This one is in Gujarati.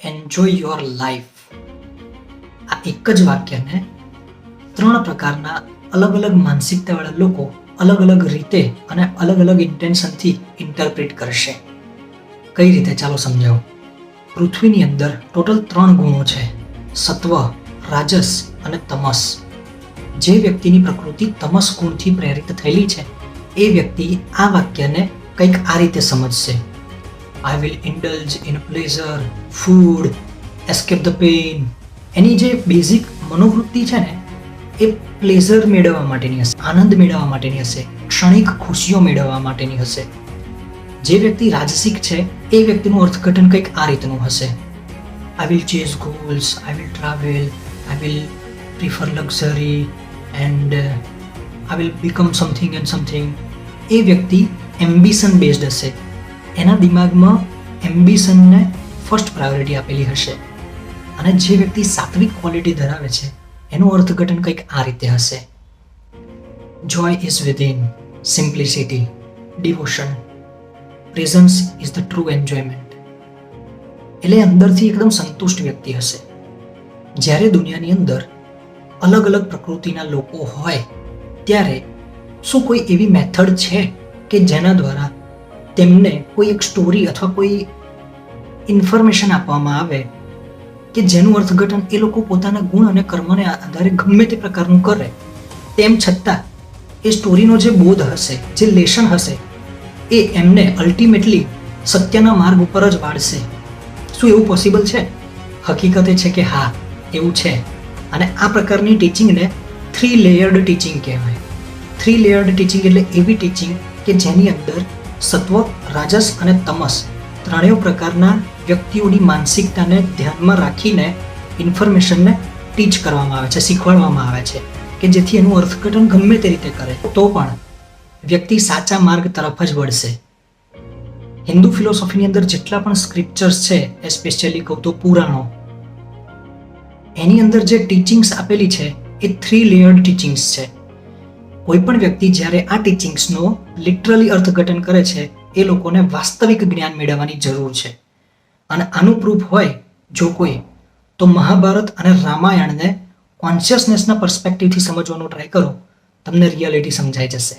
Enjoy your life. આ એક જ વાક્યને 3 પ્રકારના અલગ અલગ માનસિકતાવાળા લોકો અલગ અલગ રીતે અને અલગ અલગ ઇન્ટેન્શનથી ઇન્ટરપ્રિટ કરશે. કઈ રીતે, ચાલો સમજાવો. પૃથ્વીની અંદર ટોટલ 3 ગુણો છે: સત્વ, રાજસ અને તમસ. જે વ્યક્તિની પ્રકૃતિ તમસ ગુણથી પ્રેરિત થયેલી છે એ વ્યક્તિ આ વાક્યને કંઈક આ રીતે સમજશે: I will indulge in pleasure, food, escape the pain. એની જે બેઝિક મનોવૃત્તિ છે ને એ પ્લેઝર મેળવવા માટેની હશે, આનંદ મેળવવા માટેની હશે, ક્ષણિક ખુશીઓ મેળવવા માટેની હશે. જે વ્યક્તિ રાજસિક છે એ વ્યક્તિનું અર્થઘટન કંઈક આ રીતનું હશે: I will chase goals, I will travel, I will prefer luxury and I will become something and something. એ વ્યક્તિ એમ્બિશન બેઝડ હશે. એના દિમાગમાં એમ્બિશનને ફર્સ્ટ પ્રાયોરિટી આપેલી હશે. અને જે વ્યક્તિ સાત્વિક ક્વોલિટી ધરાવે છે એનું અર્થઘટન કંઈક આ રીતે હશે: joy is within, simplicity, devotion, presence is the true enjoyment. એટલે અંદરથી એકદમ સંતુષ્ટ વ્યક્તિ હશે. જ્યારે દુનિયાની અંદર અલગ અલગ પ્રકૃતિના લોકો હોય ત્યારે શું કોઈ એવી મેથડ છે કે જેના દ્વારા તેમને કોઈ એક સ્ટોરી અથવા કોઈ ઇન્ફોર્મેશન આપવામાં આવે કે જેનું અર્થઘટન એ લોકો પોતાના ગુણ અને કર્મને આધારે ગમે તે પ્રકારનું કરે, તેમ છતાં એ સ્ટોરીનો જે બોધ હશે, જે લેસન હશે, એ એમને અલ્ટિમેટલી સત્યના માર્ગ ઉપર જ વાળશે? શું એવું પોસિબલ છે? હકીકત એ છે કે હા, એવું છે. અને આ પ્રકારની ટીચિંગને 3 લેયર્ડ ટીચિંગ કહેવાય. 3 લેયર્ડ ટીચિંગ એટલે એવી ટીચિંગ કે જેની અંદર સત્વ, રાજસ અને તમસ ત્રણેય પ્રકારના વ્યક્તિઓની માનસિકતાને ધ્યાનમાં રાખીને ઇન્ફોર્મેશનને ટીચ કરવામાં આવે છે, શીખવાડવામાં આવે છે કે જેથી એનું અર્થઘટન ગમે તે રીતે કરે તો પણ વ્યક્તિ સાચા માર્ગ તરફ જ વળશે. હિન્દુ ફિલોસોફીની અંદર જેટલા પણ સ્ક્રિપ્ચર્સ છે, એસ્પેશિયલી કહું તો પુરાણો, એની અંદર જે ટીચિંગ્સ આપેલી છે એ 3 લેયર્ડ ટીચિંગ્સ છે. કોઈ પણ વ્યક્તિ જ્યારે આ ટીચિંગ્સનો લિટરલી અર્થઘટન કરે છે એ લોકોને વાસ્તવિક જ્ઞાન મેળવવાની જરૂર છે. અને આનું પ્રૂફ હોય જો કોઈ, તો મહાભારત અને રામાયણને કોન્શિયસનેસના પર્સપેક્ટિવથી સમજવાનો ટ્રાય કરો, તમને રિયાલિટી સમજાઈ જશે.